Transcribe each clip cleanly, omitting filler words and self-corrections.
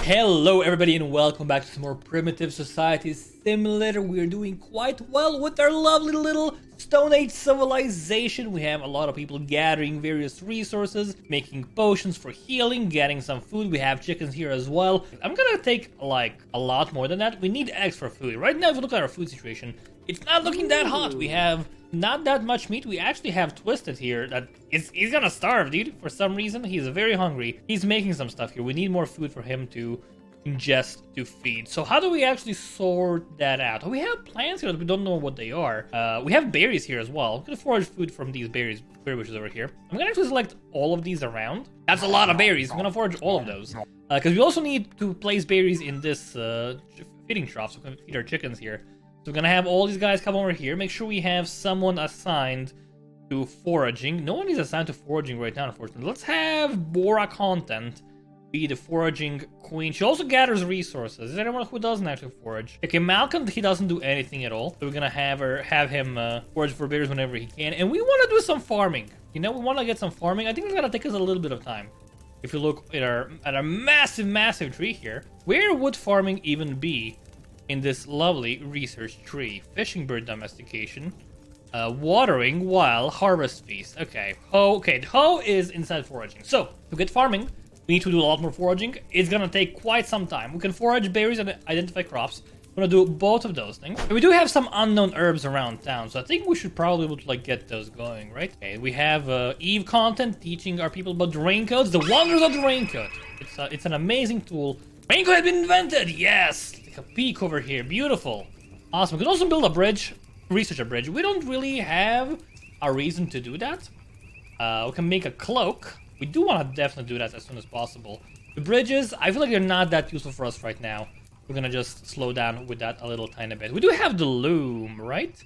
Hello everybody and welcome back to some more Primitive Society Simulator. We're doing quite well with our lovely little Stone Age civilization. We have a lot of people gathering various resources, making potions for healing, getting some food. We have chickens here as well. I'm gonna take like a lot more than that. We need eggs for food. Right now if you look at our food situation, it's not looking that hot. We have not that much meat. We actually have Twisted here that he's gonna starve, dude. For some reason, he's very hungry. He's making some stuff here. We need more food for him to ingest, to feed. So how do we actually sort that out? We have plants here that we don't know what they are. We have berries here as well. I'm gonna forage food from these berry bushes over here. I'm gonna actually select all of these around. That's a lot of berries. I'm gonna forage all of those. Because we also need to place berries in this feeding trough so we can feed our chickens here. So we're gonna have all these guys come over here. Make sure we have someone assigned to foraging. No one is assigned to foraging right now, unfortunately. Let's have Bora Content be the foraging queen. She also gathers resources. Is there anyone who doesn't actually forage? Okay, Malcolm, he doesn't do anything at all. So we're gonna have him forage for berries whenever he can. And we want to do some farming. You know, we want to get some farming. I think it's gonna take us a little bit of time. If you look at our massive tree here, where would farming even be in this lovely research tree? Fishing bird domestication, watering while harvest feast. Okay, hoe is inside foraging. So to get farming, we need to do a lot more foraging. It's gonna take quite some time. We can forage berries and identify crops. We're gonna do both of those things. And we do have some unknown herbs around town, so I think we should probably be able to like get those going, right? Okay, we have Eve Content teaching our people about the raincoats, the wonders of the raincoat. It's an amazing tool. Raincoat has been invented. Yes, like a peak over here. Beautiful, awesome. We can also build a bridge, research a bridge. We don't really have a reason to do that. We can make a cloak. We do want to definitely do that as soon as possible. The bridges, I feel like they're not that useful for us right now. We're gonna just slow down with that a little tiny bit. We do have the loom, right?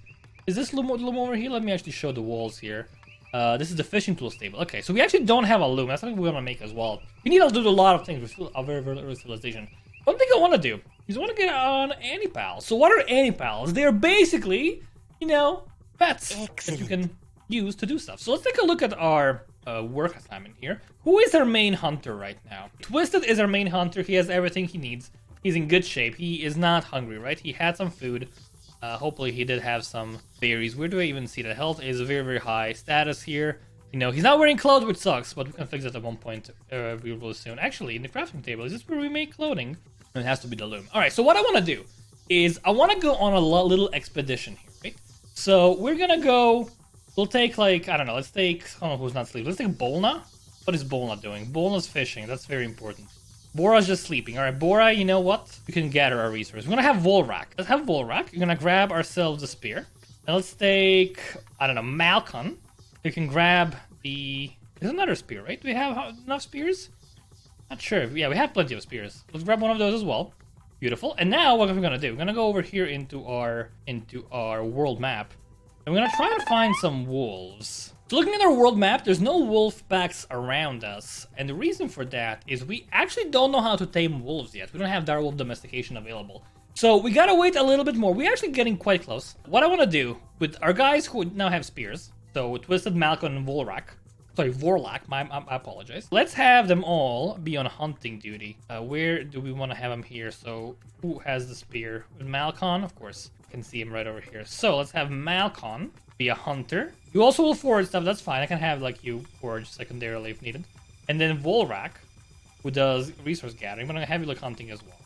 Is this loom over here? Let me actually show the walls here. This is the fishing tool stable. Okay, so we actually don't have a loom. That's something we're gonna make as well. We need to do a lot of things. We're still a very early civilization. One thing I want to do is I want to get on Anipals. So what are Anipals? They're basically, you know, pets that you can use to do stuff. So let's take a look at our work assignment here. Who is our main hunter right now? Twisted is our main hunter. He has everything he needs. He's in good shape. He is not hungry, right? He had some food. Hopefully he did have some berries. Where do I even see that? Health is very high. Status here. You know, he's not wearing clothes, which sucks, but we can fix that at one point real soon. Actually, in the crafting table, is this where we make clothing? It has to be the loom. All right, so what I want to do is I want to go on a little expedition here, right? So we're going to go... We'll take, like, I don't know, let's take... Oh, who's not sleeping? Let's take Bolna. What is Bolna doing? Bolna's fishing. That's very important. Bora's just sleeping. All right, Bora, you know what? We can gather our resources. We're going to have Volrak. Let's have Volrak. We're going to grab ourselves a spear. And let's take, I don't know, Malcolm. We can grab the... There's another spear, right? Do we have enough spears? Not sure. Yeah, we have plenty of spears. Let's grab one of those as well. Beautiful. And now what are we going to do? We're going to go over here into our world map. And we're gonna try to find some wolves. So looking at our world map, there's no wolf packs around us. And the reason for that is we actually don't know how to tame wolves yet. We don't have direwolf domestication available. So we gotta wait a little bit more. We're actually getting quite close. What I wanna do with our guys who now have spears, so Twisted, Malcolm, and Vorlak. I apologize. Let's have them all be on hunting duty. Where do we want to have them here? So who has the spear? Malcolm, of course. Can see him right over here. So let's have Malcolm be a hunter. You also will forage stuff. That's fine. I can have like you forage secondarily if needed. And then Volrak, who does resource gathering. I'm gonna have you look hunting as well.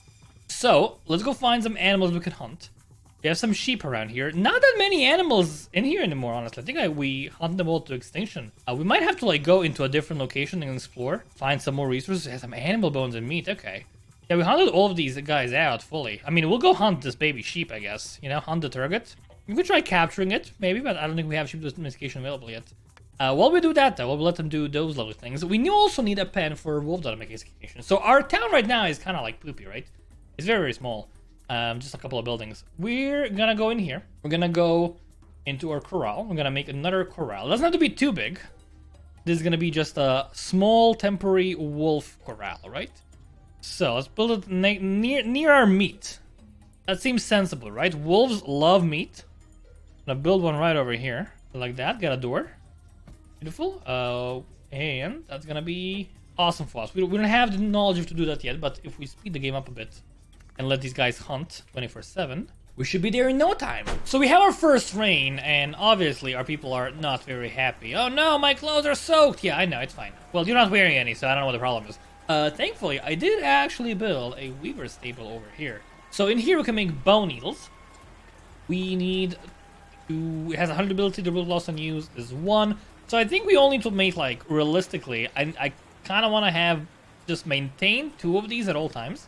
So let's go find some animals we can hunt. We have some sheep around here. Not that many animals in here anymore, honestly. I think we hunt them all to extinction. We might have to like go into a different location and explore. Find some more resources. Have some animal bones and meat. Okay. Yeah, we hunted all of these guys out fully. I mean, we'll go hunt this baby sheep, I guess. You know, hunt the target. We could try capturing it, maybe, but I don't think we have sheep domestication available yet. While we do that, though, we'll let them do those lovely things. We also need a pen for wolf domestication. So our town right now is kind of like poopy, right? It's very small. Just a couple of buildings. We're gonna go in here. We're gonna go into our corral. We're gonna make another corral. It doesn't have to be too big. This is gonna be just a small temporary wolf corral, right? So let's build it near our meat. That seems sensible, right? Wolves love meat. I'm gonna build one right over here, like that. Got a door. Beautiful. And that's gonna be awesome for us. We don't have the knowledge to do that yet, but if we speed the game up a bit and let these guys hunt 24/7, we should be there in no time. So we have our first rain, and obviously our people are not very happy. Oh no, my clothes are soaked! Yeah, I know, it's fine. Well, you're not wearing any, so I don't know what the problem is. Thankfully, I did actually build a weaver stable over here. So in here we can make bone needles. We need to... It has 100 ability, the root loss on use is 1. So I think we only need to make, like, realistically, I kind of want to have just maintain 2 of these at all times.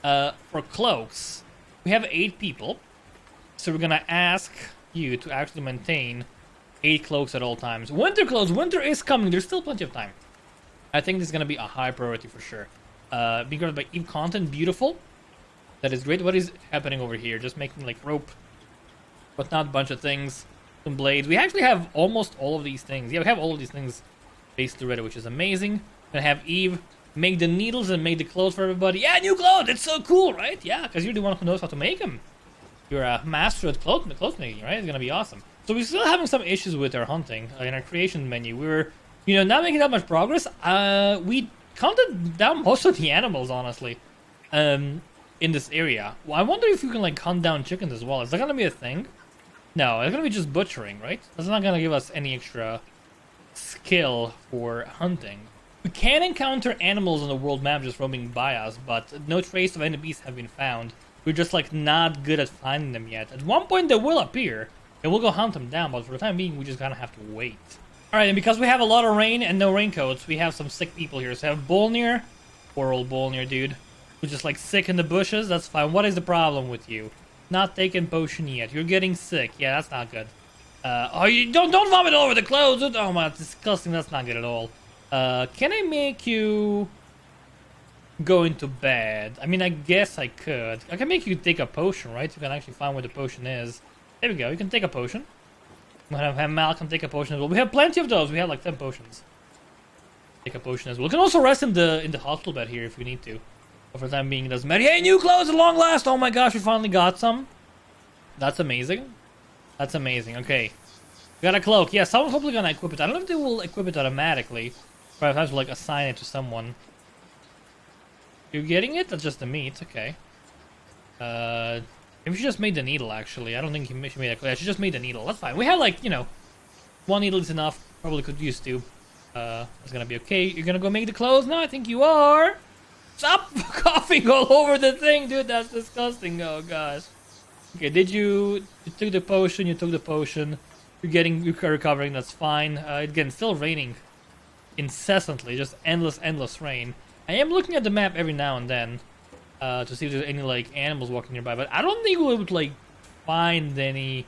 For cloaks, we have 8 people, so we're gonna ask you to actually maintain 8 cloaks at all times. Winter clothes, winter is coming, there's still plenty of time. I think this is gonna be a high priority for sure. Being covered by Eve content, beautiful. That is great. What is happening over here? Just making like rope, but not a bunch of things. Some blades. We actually have almost all of these things. Yeah, we have all of these things basically ready, which is amazing. Gonna have Eve make the needles and make the clothes for everybody. Yeah, new clothes! It's so cool, right? Yeah, because you're the one who knows how to make them. You're a master at clothes making, right? It's gonna be awesome. So we're still having some issues with our hunting in our creation menu. We were, you know, not making that much progress. We counted down most of the animals, honestly, in this area. Well, I wonder if you can like hunt down chickens as well. Is that gonna be a thing? No, it's gonna be just butchering, right? That's not gonna give us any extra skill for hunting. We can encounter animals on the world map just roaming by us, but no trace of any beasts have been found. We're just like not good at finding them yet. At one point they will appear, and we'll go hunt them down, but for the time being we just kind of have to wait. Alright, and because we have a lot of rain and no raincoats, we have some sick people here. So we have Bolnir, poor old Bolnir dude, who's just like sick in the bushes. That's fine. What is the problem with you? Not taking potion yet. You're getting sick. Yeah, that's not good. Oh, you don't vomit all over the clothes. Oh my, that's disgusting. That's not good at all. Can I make you go into bed? I mean, I guess I could. I can make you take a potion, right? You can actually find where the potion is. There we go. You can take a potion. I'm gonna have Malcolm take a potion as well. We have plenty of those. We have like 10 potions. Take a potion as well. We can also rest in the hospital bed here if we need to. But for the time being, it doesn't matter. Hey, new clothes at long last! Oh my gosh, we finally got some. That's amazing. That's amazing. Okay. We got a cloak. Yeah, someone's hopefully gonna equip it. I don't know if they will equip it automatically. But I have to like assign it to someone. You're getting it? That's just the meat. Okay. Maybe she just made the needle, actually. I don't think she made that. Yeah, she just made the needle. That's fine. We have like, you know, 1 needle is enough. Probably could use 2. It's gonna be okay. You're gonna go make the clothes now? I think you are. Stop coughing all over the thing, dude. That's disgusting. Oh gosh. Okay, you took the potion, you took the potion. You're recovering, that's fine. Again, still raining incessantly, just endless rain. I am looking at the map every now and then to see if there's any like animals walking nearby, but I don't think we would like find any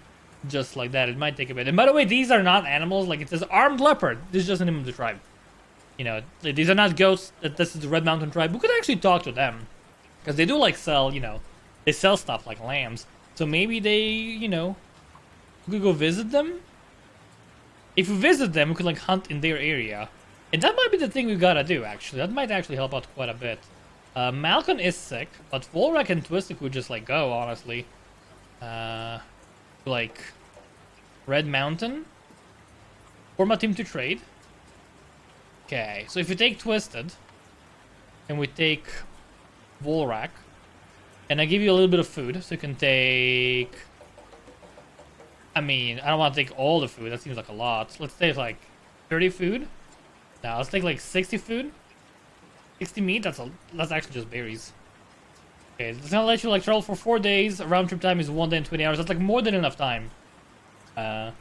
just like that. It might take a bit. And by the way, these are not animals. Like it says armed leopard. This is just the name of the tribe. You know, these are not goats. This is the Red Mountain tribe. We could actually talk to them because they do like sell. You know, they sell stuff like lambs. So maybe they, you know, we could go visit them. If we visit them, we could like hunt in their area. And that might be the thing we gotta do, actually. That might actually help out quite a bit. Malcolm is sick, but Volrak and Twisted could just like go, honestly. Like Red Mountain. Form a team to trade. Okay, so if we take Twisted, and we take Volrak, and I give you a little bit of food, so you can take... I mean, I don't want to take all the food, that seems like a lot. Let's take like 30 food. Now let's take like 60 food. 60 meat, that's actually just berries. Okay, it's gonna let you like travel for 4 days. Round trip time is 1 day and 20 hours. That's like more than enough time. If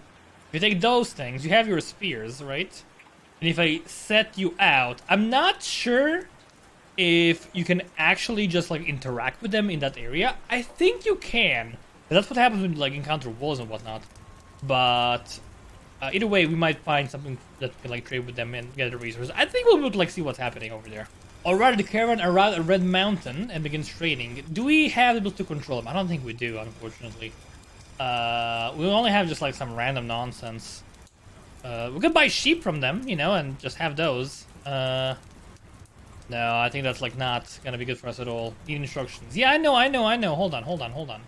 you take those things, you have your spears, right? And if I set you out, I'm not sure if you can actually just like interact with them in that area. I think you can. That's what happens when you like encounter walls and whatnot. But either way, we might find something that can like trade with them and get the resources. I think we'll be able to like see what's happening over there. Alright, the caravan arrived at Red Mountain and begins trading. Do we have able to control them? I don't think we do, unfortunately. We only have just like some random nonsense. We could buy sheep from them, you know, and just have those. No, I think that's like not gonna be good for us at all. Need instructions. Yeah, I know. Hold on.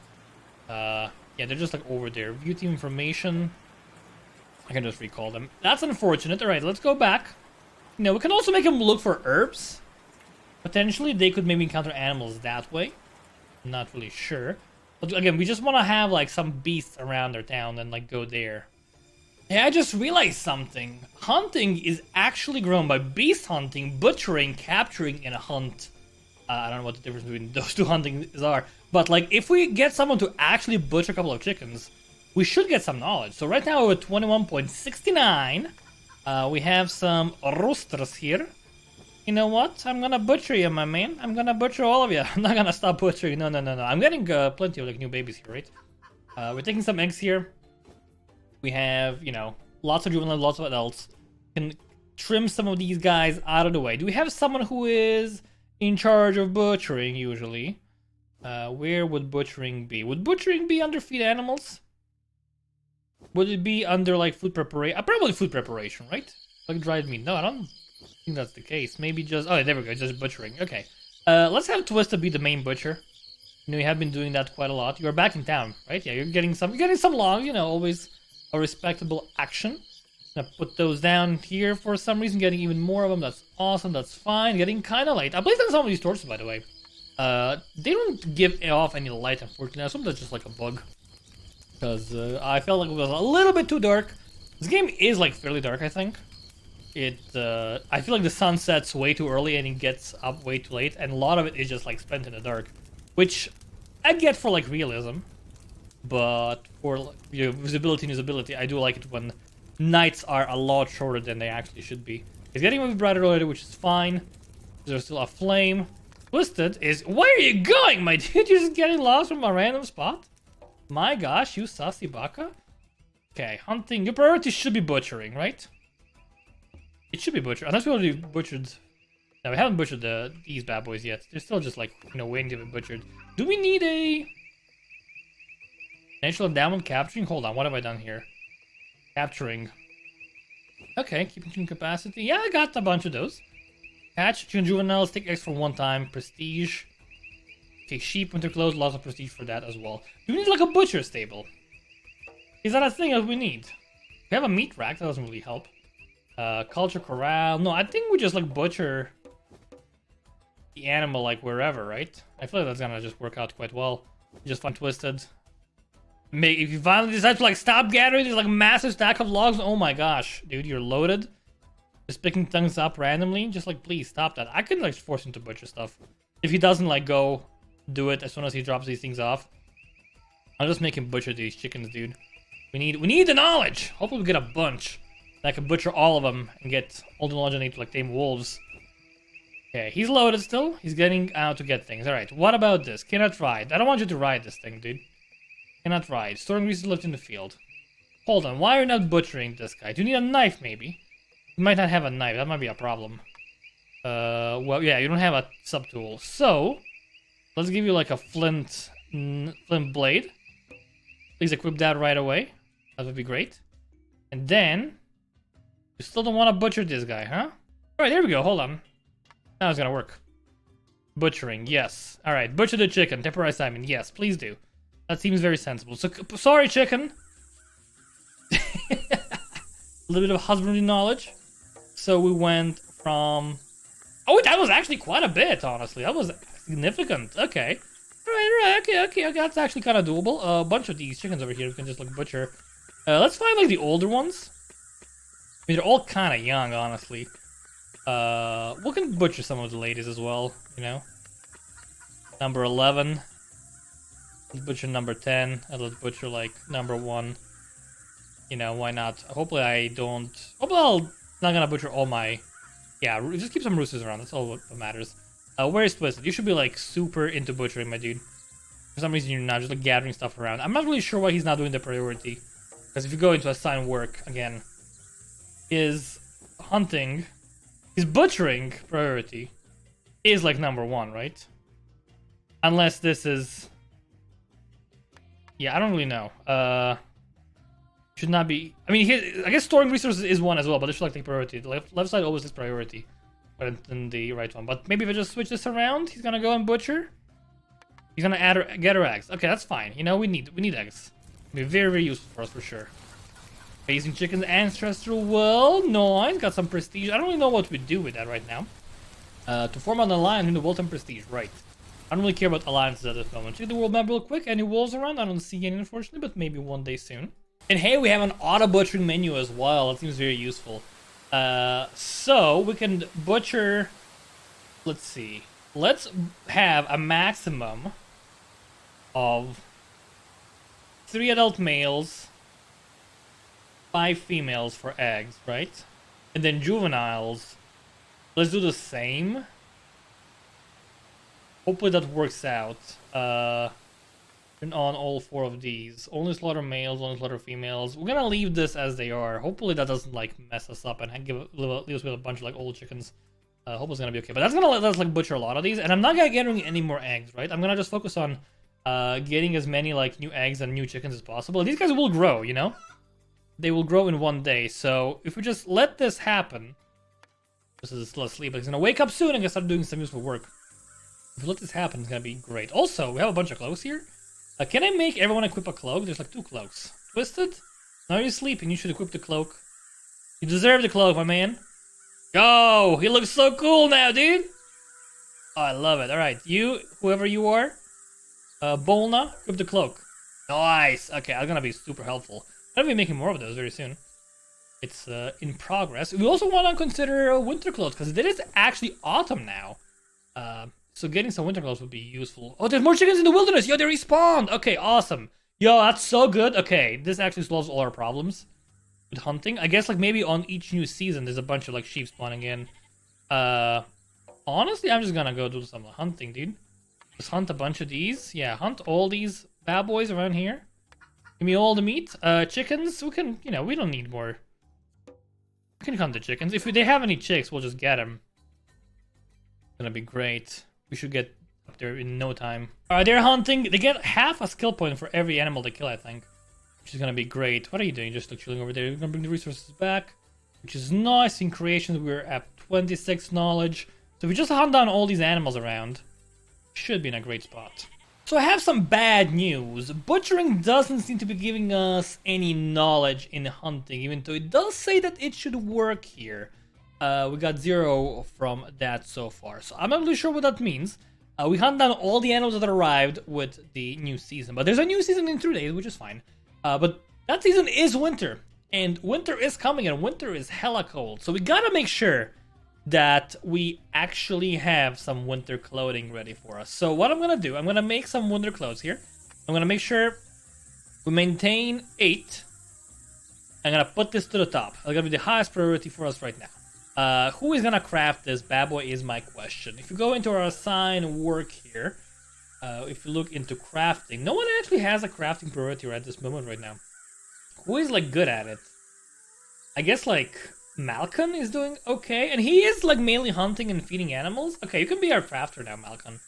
Yeah, they're just like over there. View team information. I can just recall them. That's unfortunate. Alright, let's go back. You know, we can also make him look for herbs. Potentially, they could maybe encounter animals that way. I'm not really sure. But again, we just want to have like some beasts around our town and like go there. Hey, I just realized something. Hunting is actually grown by beast hunting, butchering, capturing, and a hunt. I don't know what the difference between those two huntings are. But like, if we get someone to actually butcher a couple of chickens, we should get some knowledge. So right now we're at 21.69. We have some roosters here. You know what? I'm gonna butcher you, my man. I'm gonna butcher all of you. I'm not gonna stop butchering. No. I'm getting plenty of like new babies here, right? We're taking some eggs here. We have, you know, lots of juveniles, lots of adults. Can trim some of these guys out of the way. Do we have someone who is in charge of butchering usually? Where would butchering be? Would butchering be under feed animals? Would it be under like food preparation? Probably food preparation, right? Like dried meat. No, I don't think that's the case. Maybe just... Oh, there we go. Just butchering. Okay. Let's have Twisted be the main butcher. You know, you have been doing that quite a lot. You're back in town, right? Yeah, you're getting some logs. You know, always a respectable action. Gonna put those down here for some reason. Getting even more of them. That's awesome. That's fine. Getting kind of late. I placed on some of these torches, by the way. They don't give off any light, unfortunately. I assume that's just like a bug. Because I felt like it was a little bit too dark. This game is like fairly dark, I think. I feel like the sun sets way too early and it gets up way too late, and a lot of it is just like spent in the dark, which I get for like realism, but for like, you know, visibility and usability, I do like it when nights are a lot shorter than they actually should be. It's getting a bit brighter already, which is fine. There's still a flame. Twisted is... Where are you going, my dude? You're just getting lost from a random spot? My gosh, you sassy baka. Okay, hunting. Your priority should be butchering, right? It should be butchered. Unless we already butchered... No, we haven't butchered these bad boys yet. They're still just like, you know, waiting to be butchered. Do we need a... Natural endowment capturing? Hold on, what have I done here? Capturing. Okay, keeping capacity. Yeah, I got a bunch of those. Hatch, juveniles, take X for one time. Prestige. Okay, sheep, winter clothes, lots of prestige for that as well. Do we need like a butcher stable? Is that a thing that we need? We have a meat rack, that doesn't really help. Culture corral. No, I think we just like butcher the animal like wherever, right? I feel like that's gonna just work out quite well. Just find Twisted. If you finally decide to like stop gathering this like massive stack of logs, oh my gosh, dude, you're loaded. Just picking things up randomly, just like please stop that. I could like force him to butcher stuff. If he doesn't like go do it as soon as he drops these things off, I'll just make him butcher these chickens, dude. We need the knowledge. Hopefully we get a bunch. I can butcher all of them and get all the knowledge I need to like tame wolves. Okay, he's loaded still. He's getting out to get things. Alright, what about this? Cannot ride. I don't want you to ride this thing, dude. Cannot ride. Storing resources left in the field. Hold on, why are you not butchering this guy? Do you need a knife, maybe? You might not have a knife. That might be a problem. Well, yeah, you don't have a subtool. So, let's give you like a flint blade. Please equip that right away. That would be great. And then, you still don't want to butcher this guy, huh? Alright, there we go. Hold on. Now it's gonna work. Butchering, yes. Alright, butcher the chicken. Temporize Simon. Yes, please do. That seems very sensible. So, sorry, chicken. A little bit of husbandry knowledge. So we went from... Oh, that was actually quite a bit, honestly. That was significant. Okay. Alright, okay. That's actually kind of doable. A bunch of these chickens over here we can just, like, butcher. Let's find, like, the older ones. I mean, they're all kind of young, honestly. We can butcher some of the ladies as well, you know. Number 11. Let's butcher number 10. And let's butcher, like, number 1. You know, why not? Hopefully I'm not gonna butcher all my... Yeah, just keep some roosters around. That's all what matters. Where is Twisted? You should be, like, super into butchering, my dude. For some reason, you're not just, like, gathering stuff around. I'm not really sure why he's not doing the priority. Because if you go into assign work, again, his hunting, his butchering priority is, like, number 1, right? Unless this is... Yeah, I don't really know. Should not be... I mean, I guess storing resources is 1 as well, but it should, like, take priority. The left side always is priority. Rather than the right one. But maybe if I just switch this around, he's gonna go and butcher. He's gonna get her eggs. Okay, that's fine. You know, we need eggs. It'll be very, very useful for us, for sure. Raising chickens, ancestral world. Nice. Got some prestige. I don't really know what we do with that right now. To form an alliance in the world and prestige. Right. I don't really care about alliances at this moment. Check the world map real quick. Any walls around? I don't see any, unfortunately, but maybe one day soon. And hey, we have an auto butchering menu as well. That seems very useful. So we can butcher. Let's see. Let's have a maximum of 3 adult males, 5 females for eggs, right? And then juveniles. Let's do the same. Hopefully that works out. Turn on all 4 of these. Only slaughter males, only slaughter females. We're gonna leave this as they are. Hopefully that doesn't like mess us up and leave us with a bunch of like old chickens. Hope it's gonna be okay. But that's gonna let us like butcher a lot of these. And I'm not gonna get any more eggs, right? I'm gonna just focus on getting as many like new eggs and new chickens as possible. And these guys will grow, you know? They will grow in one day. So if we just let this happen, this is still asleep, but he's gonna wake up soon and gonna start doing some useful work. If we let this happen, it's gonna be great. Also, we have a bunch of cloaks here. Can I make everyone equip a cloak? There's like 2 cloaks. Twisted? Now you're sleeping. You should equip the cloak. You deserve the cloak, my man. Go! He looks so cool now, dude! Oh, I love it. Alright, you, whoever you are, Bolna, equip the cloak. Nice! Okay, I'm gonna be super helpful. I'm gonna be making more of those very soon. It's in progress. We also want to consider winter clothes, because it is actually autumn now. So getting some winter clothes would be useful. Oh, there's more chickens in the wilderness! Yo, they respawned! Okay, awesome. Yo, that's so good. Okay, this actually solves all our problems with hunting. I guess like maybe on each new season there's a bunch of like sheep spawning in. Honestly, I'm just gonna go do some hunting, dude. Just hunt a bunch of these. Yeah, hunt all these bad boys around here. Give me all the meat. Chickens, we can, you know, we don't need more. We can hunt the chickens. If they have any chicks, we'll just get them. It's gonna be great. We should get up there in no time. Alright, they're hunting. They get half a skill point for every animal they kill, I think. Which is gonna be great. What are you doing? Just like chilling over there. We're gonna bring the resources back. Which is nice. In creations, we're at 26 knowledge. So if we just hunt down all these animals around, should be in a great spot. So I have some bad news. Butchering doesn't seem to be giving us any knowledge in hunting, even though it does say that it should work here. We got 0 from that so far, so I'm not really sure what that means. We hunt down all the animals that arrived with the new season, but there's a new season in 3 days, which is fine. But that season is winter, and winter is coming, and winter is hella cold. So we gotta make sure that we actually have some winter clothing ready for us. So what I'm gonna do, I'm gonna make some winter clothes here. I'm gonna make sure we maintain 8. I'm gonna put this to the top. That's gonna be the highest priority for us right now. Who is gonna craft this bad boy is my question. If you go into our assign work here, if you look into crafting, no one actually has a crafting priority right at this moment right now. Who is like good at it? I guess like Malcolm is doing okay, and he is like mainly hunting and feeding animals. Okay, you can be our crafter now, Malcolm.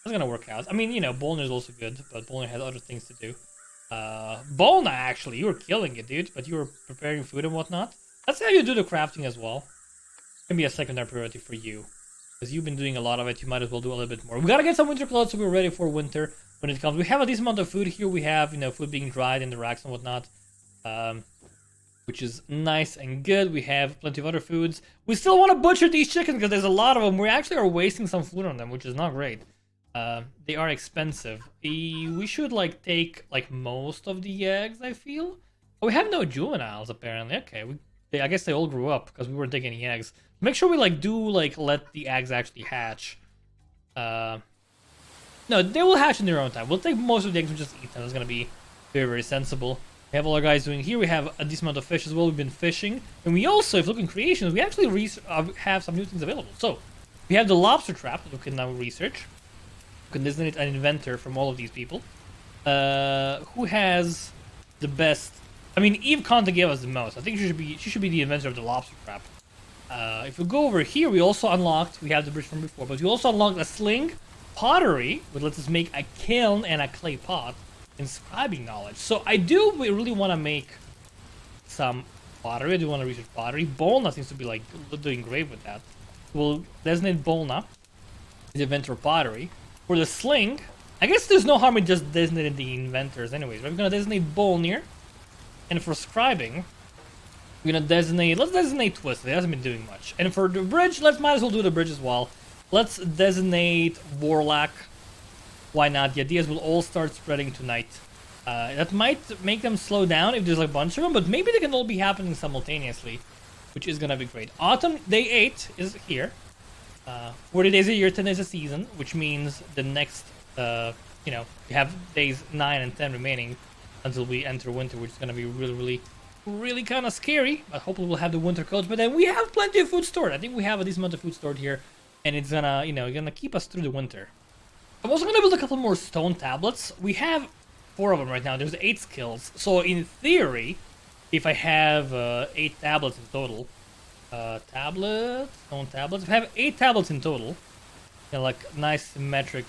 That's gonna work out. I mean, you know, Bolner is also good, but Bolner has other things to do. Bolna, actually, you were killing it, dude, but you were preparing food and whatnot. That's how you do the crafting as well. Can be a secondary priority for you, because you've been doing a lot of it. You might as well do a little bit more. We gotta get some winter clothes so we're ready for winter when it comes. We have a decent amount of food here. We have, you know, food being dried in the racks and whatnot, which is nice and good. We have plenty of other foods. We still want to butcher these chickens because there's a lot of them. We actually are wasting some food on them, which is not great. They are expensive. We should like take like most of the eggs, I feel. Oh, we have no juveniles apparently. Okay, I guess they all grew up because we weren't taking any eggs. Make sure we like do like let the eggs actually hatch. No, they will hatch in their own time. We'll take most of the eggs and just eat them. That's gonna be very, very sensible. We have all our guys doing here. We have a decent amount of fish as well. We've been fishing, and we also, if you look in creations, we actually have some new things available. So we have the lobster trap that we can now research. We can designate an inventor from all of these people. Who has the best? I mean, Eve Conta gave us the most. I think she should be the inventor of the lobster trap. If we go over here, we also unlocked, we have the bridge from before, but we also unlocked a sling, pottery, which lets us make a kiln and a clay pot, and scribing knowledge. So I do really want to make some pottery. I do want to research pottery. Bolna seems to be like doing great with that. We'll designate Bolna as the inventor of pottery. For the sling, I guess there's no harm in just designating the inventors anyways. We're going to designate Bolnir. And for scribing, We're gonna designate, let's designate Twisted, it hasn't been doing much. And for the bridge, might as well do the bridge as well. Let's designate Warlock. Why not? The ideas will all start spreading tonight. That might make them slow down if there's like a bunch of them, but maybe they can all be happening simultaneously, which is gonna be great. Autumn Day 8 is here. 40 days a year, 10 days a season, which means the next, you know, we have days 9 and 10 remaining until we enter winter, which is gonna be really kind of scary. But hopefully we'll have the winter coats. But then we have plenty of food stored. I think we have a decent amount of food stored here, and it's gonna, you know, gonna keep us through the winter. I'm also gonna build a couple more stone tablets. We have 4 of them right now. There's 8 skills. So in theory, if I have 8 tablets in total, stone tablets. If I have 8 tablets in total, you know, like nice symmetric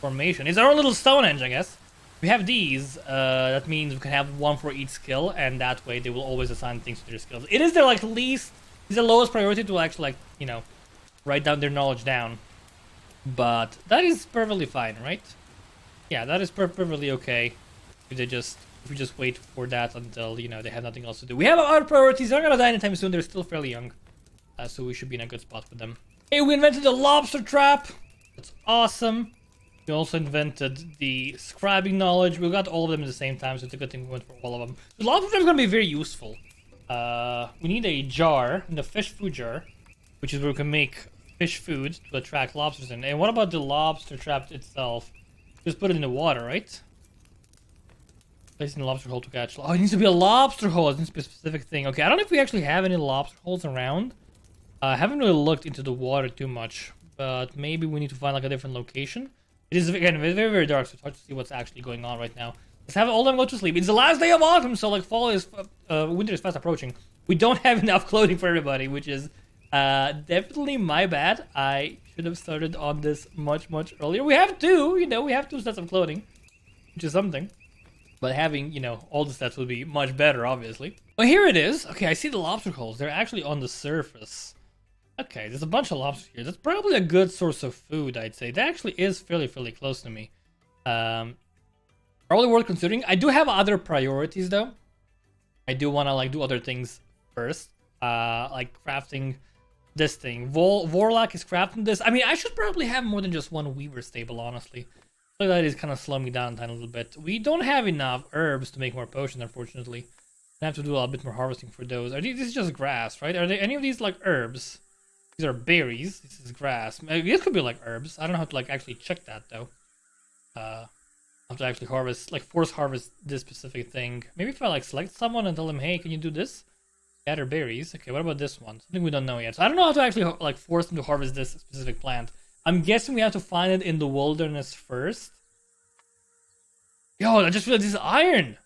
formation. It's our own little StoneAge, I guess. We have these. That means we can have 1 for each skill, and that way they will always assign things to their skills. It is their like least, it's the lowest priority to actually like, you know, write down their knowledge down. But that is perfectly fine, right? Yeah, that is perfectly okay. If we just wait for that until, you know, they have nothing else to do. We have our priorities. They're not gonna die anytime soon. They're still fairly young, so we should be in a good spot with them. Hey, we invented the lobster trap. That's awesome. We also invented the scribing knowledge. We got all of them at the same time, so it's a good thing we went for all of them. The lobster trap is gonna be very useful. We need a jar, the fish food jar, which is where we can make fish food to attract lobsters in. And what about the lobster trap itself? Just put it in the water, right? Placing the lobster hole to catch. Oh, it needs to be a lobster hole. It's a specific thing. Okay, I don't know if we actually have any lobster holes around. I haven't really looked into the water too much, but maybe we need to find like a different location. It is again very dark, so it's hard to see what's actually going on right now. Let's have all of them go to sleep. It's the last day of autumn, so like winter is fast approaching. We don't have enough clothing for everybody, which is definitely my bad. I should have started on this much earlier. We have 2, you know, we have 2 sets of clothing, which is something. But having, you know, all the sets would be much better, obviously. Well, here it is. Okay, I see the lobster holes. They're actually on the surface. Okay, there's a bunch of lobsters here. That's probably a good source of food, I'd say. That actually is fairly close to me. Probably worth considering. I do have other priorities, though. I do want to, like, do other things first. Like crafting this thing. Warlock is crafting this. I mean, I should probably have more than just one weaver stable, honestly. So that is kind of slowing me down a little bit. We don't have enough herbs to make more potions, unfortunately. I have to do a bit more harvesting for those. This is just grass, right? Are there any of these like herbs? These are berries. This is grass. This could be like herbs. I don't know how to like actually check that though. I have to actually harvest, like force harvest this specific thing. Maybe if I like select someone and tell them, hey, can you do this? Gather berries. Okay, what about this one? Something we don't know yet. So I don't know how to actually like force them to harvest this specific plant. I'm guessing we have to find it in the wilderness first. Yo, I just realized this is iron.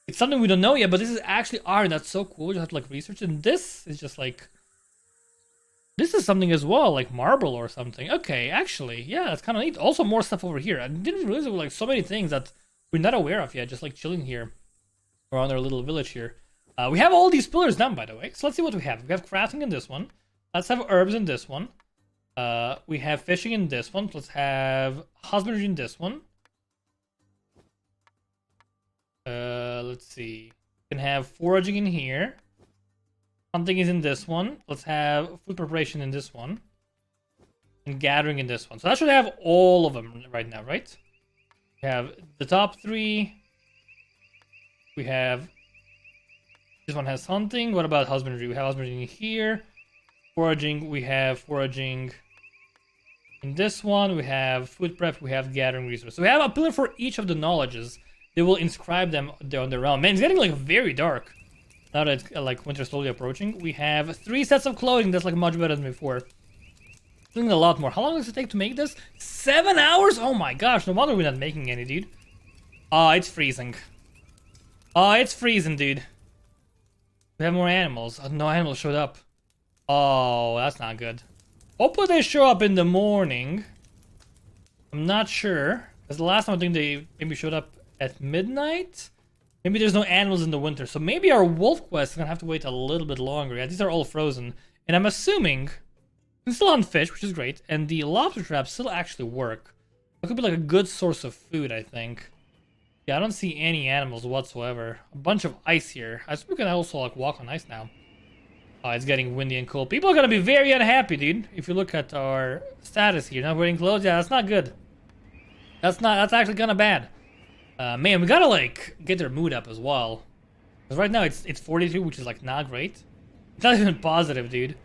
It's something we don't know yet, but this is actually iron. That's so cool. You have to like research it. And this is just like, this is something as well, like marble or something. Okay, actually, yeah, that's kind of neat. Also more stuff over here. I didn't realize there were like so many things that we're not aware of yet, just like chilling here around our little village here. We have all these pillars done, by the way. So let's see what we have. We have crafting in this one. Let's have herbs in this one. We have fishing in this one. Let's have husbandry in this one. Let's see. We can have foraging in here. Hunting is in this one. Let's have food preparation in this one. And gathering in this one. So that should have all of them right now, right? We have the top 3. We have... This one has hunting. What about husbandry? We have husbandry in here. Foraging. We have foraging in this one. We have food prep. We have gathering resources. So we have a pillar for each of the knowledges. They will inscribe them on their own. Man, it's getting like very dark. Now that it's like winter slowly approaching. We have 3 sets of clothing. That's like much better than before. Doing a lot more. How long does it take to make this? 7 hours? Oh my gosh. No wonder we're not making any, dude. Oh, it's freezing. Oh, it's freezing, dude. We have more animals. Oh, no animals showed up. Oh, that's not good. Hopefully they show up in the morning. I'm not sure. Because the last time I think they maybe showed up at midnight. Maybe there's no animals in the winter. So maybe our wolf quest is going to have to wait a little bit longer. Yeah, these are all frozen. And I'm assuming we can still hunt fish, which is great. And the lobster traps still actually work. It could be like a good source of food, I think. Yeah, I don't see any animals whatsoever. A bunch of ice here. I suppose we can also like walk on ice now. Oh, it's getting windy and cold. People are gonna be very unhappy, dude. If you look at our status here, not wearing clothes, yeah, that's not good. That's actually kind of bad. Man, we gotta like get their mood up as well. Because right now it's 42, which is like not great. It's not even positive, dude.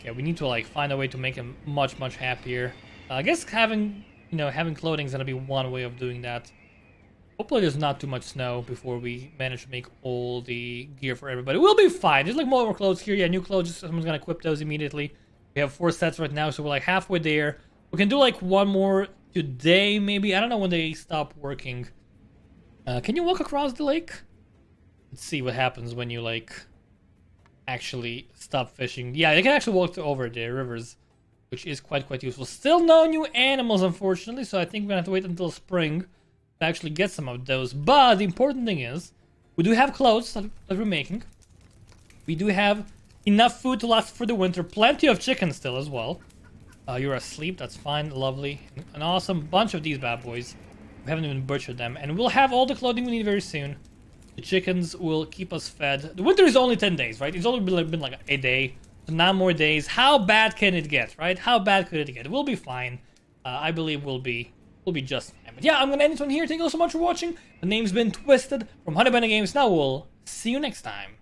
Okay, we need to like find a way to make them much happier. I guess having clothing is gonna be one way of doing that. Hopefully there's not too much snow before we manage to make all the gear for everybody. We'll be fine. There's like more clothes here. Yeah, new clothes. Someone's gonna equip those immediately. We have 4 sets right now, so we're like halfway there. We can do like one more today, maybe. I don't know when they stop working. Can you walk across the lake? Let's see what happens when you like actually stop fishing. Yeah, they can actually walk over the rivers, which is quite useful. Still no new animals, unfortunately, so I think we're gonna have to wait until spring to actually get some of those. But the important thing is, we do have clothes that we're making. We do have enough food to last for the winter. Plenty of chicken still as well. You're asleep, that's fine, lovely. An awesome bunch of these bad boys. We haven't even butchered them. And we'll have all the clothing we need very soon. The chickens will keep us fed. The winter is only 10 days, right? It's only been like a day. So 9 more days. How bad can it get, right? How bad could it get? We'll be fine. I believe we'll be just fine. But yeah, I'm gonna end this one here. Thank you all so much for watching. The name's been Twisted from Honey Bunny Games. Now we'll see you next time.